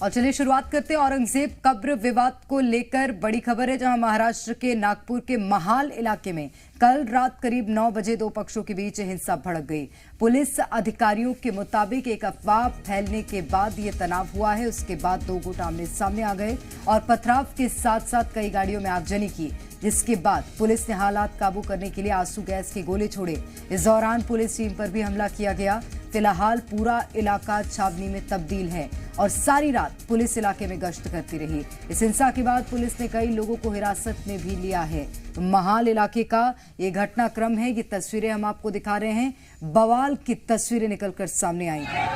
और चलिए शुरुआत करते हैं औरंगजेब कब्र विवाद को लेकर बड़ी खबर है, जहां महाराष्ट्र के नागपुर के महाल इलाके में कल रात करीब 9 बजे दो पक्षों के बीच हिंसा भड़क गई। पुलिस अधिकारियों के मुताबिक एक अफवाह फैलने के बाद ये तनाव हुआ है। उसके बाद दो गुट आमने सामने आ गए और पथराव के साथ साथ कई गाड़ियों में आगजनी की, जिसके बाद पुलिस ने हालात काबू करने के लिए आंसू गैस के गोले छोड़े। इस दौरान पुलिस टीम पर भी हमला किया गया। फिलहाल पूरा इलाका छावनी में तब्दील है और सारी रात पुलिस इलाके में गश्त करती रही। इस हिंसा के बाद पुलिस ने कई लोगों को हिरासत में भी लिया है। महाल इलाके का ये घटनाक्रम है, ये तस्वीरें हम आपको दिखा रहे हैं। बवाल की तस्वीरें निकलकर सामने आई हैं।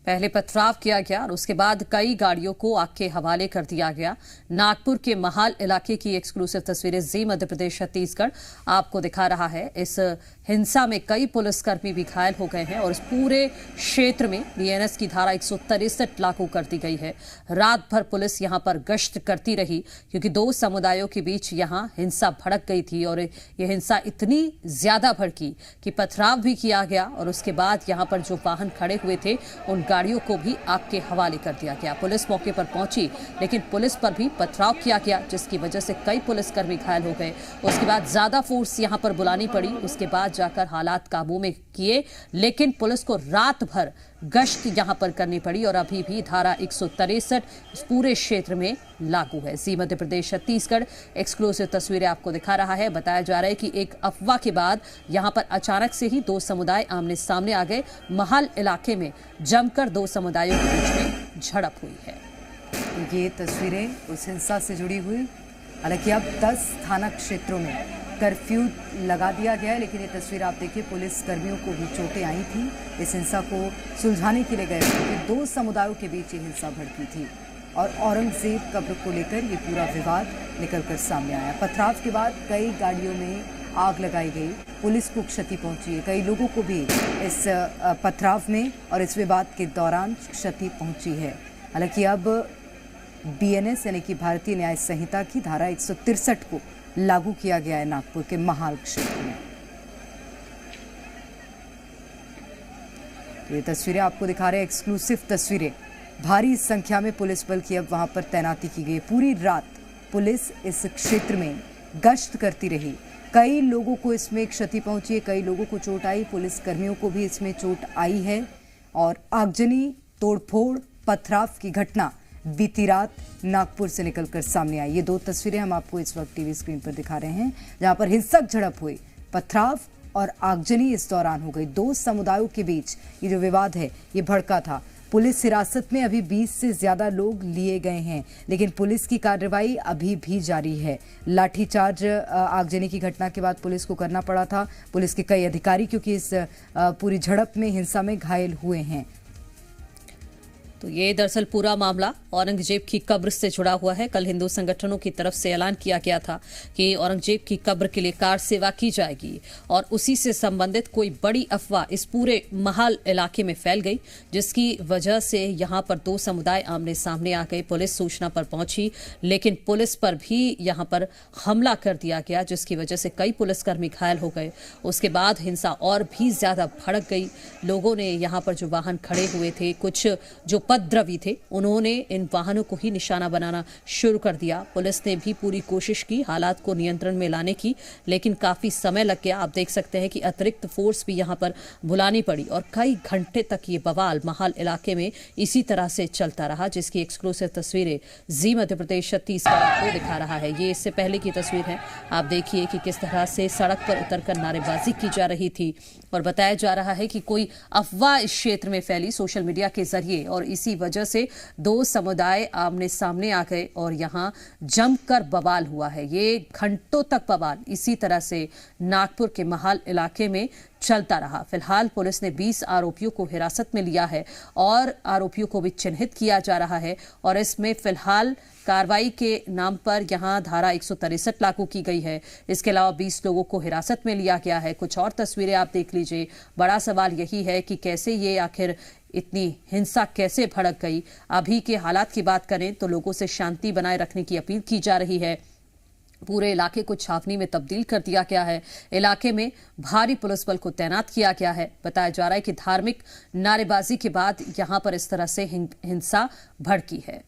पहले पथराव किया गया और उसके बाद कई गाड़ियों को आग के हवाले कर दिया गया। नागपुर के महाल इलाके की एक्सक्लूसिव तस्वीरें जी मध्य प्रदेश छत्तीसगढ़ आपको दिखा रहा है। इस हिंसा में कई पुलिसकर्मी भी घायल हो गए हैं और इस पूरे क्षेत्र में बीएनएस की धारा 163 लागू कर दी गई है। रात भर पुलिस यहां पर गश्त करती रही क्योंकि दो समुदायों के बीच यहां हिंसा भड़क गई थी और यह हिंसा इतनी ज्यादा भड़की कि पथराव भी किया गया और उसके बाद यहां पर जो वाहन खड़े हुए थे उन गाड़ियों को भी आग के हवाले कर दिया गया। पुलिस मौके पर पहुंची लेकिन पुलिस पर भी पथराव किया गया, जिसकी वजह से कई पुलिसकर्मी घायल हो गए। उसके बाद ज्यादा फोर्स यहां पर बुलानी पड़ी। उसके बाद जाकर हालात काबू में किए, लेकिन पुलिस को रात भर गश्त यहां पर करनी पड़ी और अभी भी धारा 163 इस पूरे क्षेत्र में लागू है। जी मध्य प्रदेश छत्तीसगढ़ एक्सक्लूसिव तस्वीरें आपको दिखा रहा है। बताया जा रहा है कि एक अफवाह के बाद यहां पर अचानक से ही दो समुदाय आमने सामने आ गए। महाल इलाके में जमकर दो समुदायों के बीच में झड़प हुई है। ये तस्वीरें उस हिंसा से जुड़ी हुई। हालांकि अब 10 थाना क्षेत्रों में कर्फ्यू लगा दिया गया है, लेकिन ये तस्वीर आप देखिए, पुलिस कर्मियों को भी चोटें आई थी। इस हिंसा को सुलझाने के लिए गए थे। दो समुदायों के बीच ये हिंसा भड़की थी और औरंगजेब कब्र को लेकर ये पूरा विवाद निकलकर सामने आया। पथराव के बाद कई गाड़ियों में आग लगाई गई, पुलिस को क्षति पहुंची है। कई लोगों को भी इस पथराव में और इस विवाद के दौरान क्षति पहुंची है। हालांकि अब बीएनएस यानी कि भारतीय न्याय संहिता की धारा 163 को लागू किया गया है नागपुर के महाल क्षेत्र में। ये तस्वीरें आपको दिखा रहे हैं, एक्सक्लूसिव तस्वीरें। भारी संख्या में पुलिस बल की अब वहां पर तैनाती की गई। पूरी रात पुलिस इस क्षेत्र में गश्त करती रही। कई लोगों को इसमें क्षति पहुंची है, कई लोगों को चोट आई। पुलिस कर्मियों को भी इसमें चोट आई है और आगजनी, तोड़फोड़, पथराव की घटना बीती रात नागपुर से निकलकर सामने आई। ये दो तस्वीरें हम आपको इस वक्त टीवी स्क्रीन पर दिखा रहे हैं, जहां पर हिंसक झड़प हुई, पथराव और आगजनी इस दौरान हो गई। दो समुदायों के बीच ये जो विवाद है ये भड़का था। पुलिस हिरासत में अभी 20 से ज्यादा लोग लिए गए हैं, लेकिन पुलिस की कार्रवाई अभी भी जारी है। लाठीचार्ज आगजनी की घटना के बाद पुलिस को करना पड़ा था। पुलिस के कई अधिकारी क्योंकि इस पूरी झड़प में, हिंसा में घायल हुए हैं। तो ये दरअसल पूरा मामला औरंगजेब की कब्र से जुड़ा हुआ है। कल हिंदू संगठनों की तरफ से ऐलान किया गया था कि औरंगजेब की कब्र के लिए कार सेवा की जाएगी और उसी से संबंधित कोई बड़ी अफवाह इस पूरे महाल इलाके में फैल गई, जिसकी वजह से यहां पर दो समुदाय आमने सामने आ गए। पुलिस सूचना पर पहुंची, लेकिन पुलिस पर भी यहां पर हमला कर दिया गया, जिसकी वजह से कई पुलिसकर्मी घायल हो गए। उसके बाद हिंसा और भी ज्यादा भड़क गई। लोगों ने यहां पर जो वाहन खड़े हुए थे, कुछ जो उपद्रवी थे, उन्होंने इन वाहनों को ही निशाना बनाना शुरू कर दिया। पुलिस ने भी पूरी कोशिश की हालात को नियंत्रण में लाने की, लेकिन काफी समय लग गया। आप देख सकते हैं कि अतिरिक्त फोर्स भी यहां पर बुलानी पड़ी और कई घंटे तक ये बवाल महाल इलाके में इसी तरह से चलता रहा, जिसकी एक्सक्लूसिव तस्वीरें जी मध्य प्रदेश छत्तीसगढ़ आपको दिखा रहा है। ये इससे पहले की तस्वीर है। आप देखिए कि किस तरह से सड़क पर उतरकर नारेबाजी की जा रही थी और बताया जा रहा है कि कोई अफवाह इस क्षेत्र में फैली सोशल मीडिया के जरिए और इसी वजह से दो समुदाय आमने सामने आ गए और यहां जमकर बवाल हुआ है। ये घंटों तक बवाल इसी तरह से नागपुर के महाल इलाके में चलता रहा। फिलहाल पुलिस ने 20 आरोपियों को हिरासत में लिया है और आरोपियों को भी चिन्हित किया जा रहा है और इसमें फिलहाल कार्रवाई के नाम पर यहां धारा 163 लागू की गई है। इसके अलावा 20 लोगों को हिरासत में लिया गया है। कुछ और तस्वीरें आप देख लीजिए। बड़ा सवाल यही है कि कैसे ये आखिर इतनी हिंसा कैसे भड़क गई। अभी के हालात की बात करें तो लोगों से शांति बनाए रखने की अपील की जा रही है। पूरे इलाके को छावनी में तब्दील कर दिया गया है। इलाके में भारी पुलिस बल को तैनात किया गया है। बताया जा रहा है कि धार्मिक नारेबाजी के बाद यहां पर इस तरह से हिंसा भड़की है।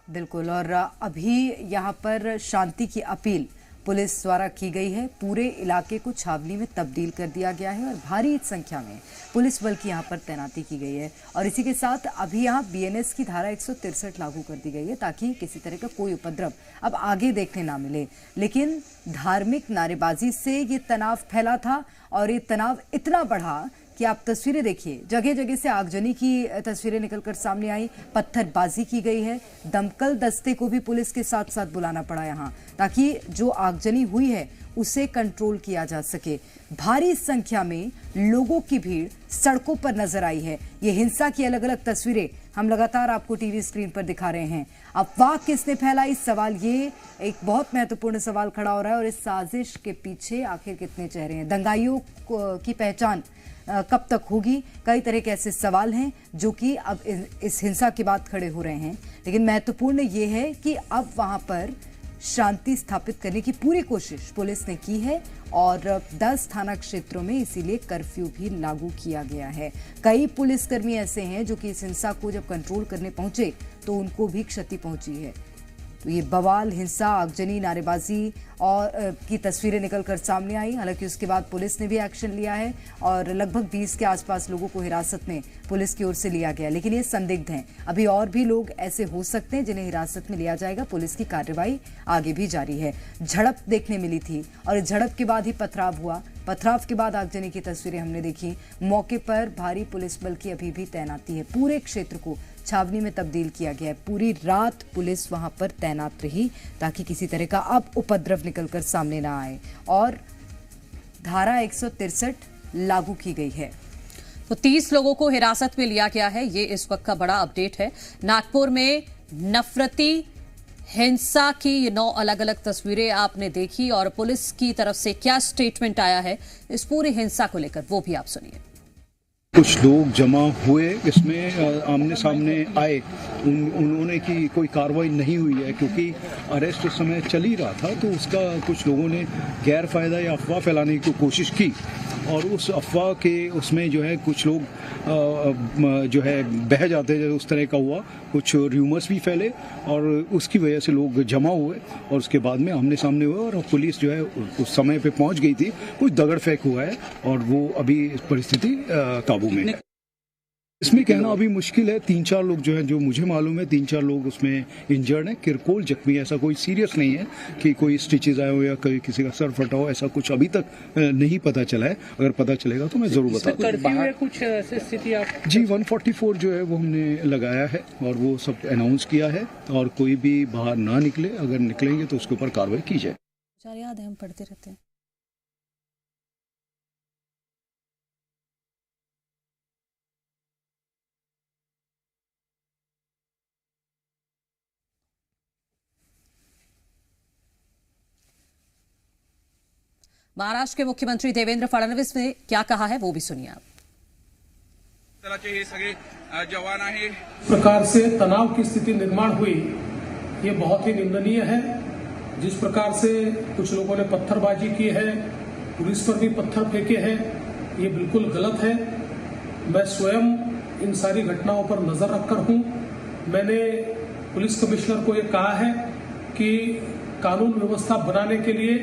बिल्कुल, और अभी यहाँ पर शांति की अपील पुलिस द्वारा की गई है। पूरे इलाके को छावनी में तब्दील कर दिया गया है और भारी संख्या में पुलिस बल की यहाँ पर तैनाती की गई है। और इसी के साथ अभी यहाँ बीएनएस की धारा 163 लागू कर दी गई है ताकि किसी तरह का कोई उपद्रव अब आगे देखने ना मिले। लेकिन धार्मिक नारेबाजी से ये तनाव फैला था और ये तनाव इतना बढ़ा कि आप तस्वीरें देखिए, जगह जगह से आगजनी की तस्वीरें निकलकर सामने आई, पत्थरबाजी की गई है। दमकल दस्ते को भी पुलिस के साथ साथ बुलाना पड़ा यहाँ ताकि जो आगजनी हुई है उसे कंट्रोल किया जा सके। भारी संख्या में लोगों की भीड़ सड़कों पर नजर आई है। ये हिंसा की अलग अलग तस्वीरें हम लगातार आपको टीवी स्क्रीन पर दिखा रहे हैं। अफवाह किसने फैलाई, सवाल ये एक बहुत महत्वपूर्ण सवाल खड़ा हो रहा है। और इस साजिश के पीछे आखिर कितने चेहरे हैं, दंगाइयों की पहचान कब तक होगी, कई तरह के ऐसे सवाल हैं जो कि अब इस हिंसा के बाद खड़े हो रहे हैं। लेकिन महत्वपूर्ण ये है कि अब वहां पर शांति स्थापित करने की पूरी कोशिश पुलिस ने की है और 10 थाना क्षेत्रों में इसीलिए कर्फ्यू भी लागू किया गया है। कई पुलिसकर्मी ऐसे हैं जो कि इस हिंसा को जब कंट्रोल करने पहुंचे तो उनको भी क्षति पहुंची है। तो ये बवाल, हिंसा, आगजनी, नारेबाजी और की तस्वीरें निकलकर सामने आई। हालांकि उसके बाद पुलिस ने भी एक्शन लिया है और लगभग 20 के आसपास लोगों को हिरासत में पुलिस की ओर से लिया गया। लेकिन ये संदिग्ध हैं, अभी और भी लोग ऐसे हो सकते हैं जिन्हें हिरासत में लिया जाएगा। पुलिस की कार्रवाई आगे भी जारी है। झड़प देखने मिली थी और इस झड़प के बाद ही पथराव हुआ। पथराव के बाद आगजनी की तस्वीरें हमने देखी। मौके पर भारी पुलिस बल की अभी भी तैनाती है। पूरे क्षेत्र को छावनी में तब्दील किया गया है। पूरी रात पुलिस वहां पर तैनात रही ताकि किसी तरह का अब उपद्रव निकलकर सामने ना आए। और धारा 163 लागू की गई है। तो 30 लोगों को हिरासत में लिया गया है। ये इस वक्त का बड़ा अपडेट है। नागपुर में नफरती हिंसा की ये 9 अलग अलग तस्वीरें आपने देखी और पुलिस की तरफ से क्या स्टेटमेंट आया है इस पूरी हिंसा को लेकर, वो भी आप सुनिए। कुछ लोग जमा हुए, इसमें आमने सामने आए, उन्होंने की कोई कार्रवाई नहीं हुई है क्योंकि अरेस्ट उस समय चल ही रहा था। तो उसका कुछ लोगों ने गैर फायदा या अफवाह फैलाने की कोशिश की और उस अफवाह के उसमें जो है कुछ लोग जो है बह जाते, जैसे उस तरह का हुआ। कुछ र्यूमर्स भी फैले और उसकी वजह से लोग जमा हुए और उसके बाद में आमने सामने हुए और पुलिस जो है उस समय पे पहुंच गई थी। कुछ दगड़ फेंक हुआ है और वो अभी परिस्थिति काबू में है। इसमें कहना अभी मुश्किल है। 3-4 लोग जो है, जो मुझे मालूम है, 3-4 लोग उसमें इंजर्ड हैं, किरकोल जख्मी। ऐसा कोई सीरियस नहीं है कि कोई स्टिचेज आए हो या कोई किसी का सर फटा हो, ऐसा कुछ अभी तक नहीं पता चला है। अगर पता चलेगा तो मैं जरूर बताऊंगा। कुछ ऐसी स्थिति आप जी 144 जो है वो हमने लगाया है और वो सब अनाउंस किया है और कोई भी बाहर ना निकले, अगर निकलेंगे तो उसके ऊपर कार्रवाई की जाए। याद है, हम पढ़ते रहते हैं। महाराष्ट्र के मुख्यमंत्री देवेंद्र फडणवीस ने क्या कहा है वो भी सुनिए आप। जवान आहे प्रकार से तनाव की स्थिति निर्माण हुई, ये बहुत ही निंदनीय है। जिस प्रकार से कुछ लोगों ने पत्थरबाजी की है, पुलिस पर भी पत्थर फेंके हैं, ये बिल्कुल गलत है। मैं स्वयं इन सारी घटनाओं पर नजर रखकर हूं। मैंने पुलिस कमिश्नर को ये कहा है कि कानून व्यवस्था बनाने के लिए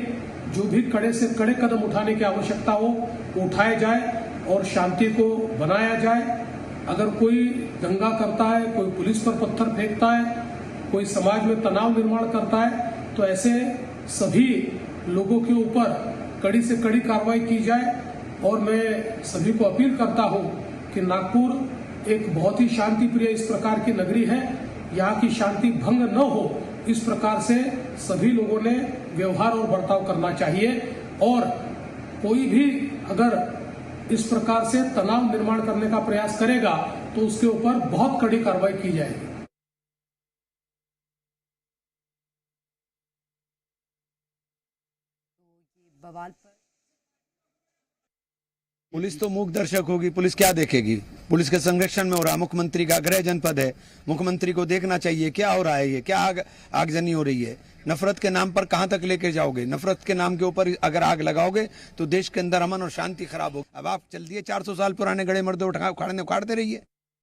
जो भी कड़े से कड़े कदम उठाने की आवश्यकता हो वो उठाए जाए और शांति को बनाया जाए। अगर कोई दंगा करता है, कोई पुलिस पर पत्थर फेंकता है, कोई समाज में तनाव निर्माण करता है, तो ऐसे सभी लोगों के ऊपर कड़ी से कड़ी कार्रवाई की जाए। और मैं सभी को अपील करता हूं कि नागपुर एक बहुत ही शांति प्रिय इस प्रकार की नगरी है, यहाँ की शांति भंग न हो, इस प्रकार से सभी लोगों ने व्यवहार और बर्ताव करना चाहिए। और कोई भी अगर इस प्रकार से तनाव निर्माण करने का प्रयास करेगा तो उसके ऊपर बहुत कड़ी कार्रवाई की जाएगी। बवाल पर पुलिस तो मूक दर्शक होगी, पुलिस क्या देखेगी? पुलिस के संरक्षण में हो रहा, मुख्यमंत्री का गृह जनपद है, मुख्यमंत्री को देखना चाहिए क्या हो रहा है, ये क्या आगजनी हो रही है। नफरत के नाम पर कहां तक लेके जाओगे? नफरत के नाम के ऊपर अगर आग लगाओगे तो देश के अंदर अमन और शांति खराब होगी। अब आप चल दिए 400 साल पुराने गड़े मर्दे उखाड़ते रहिए।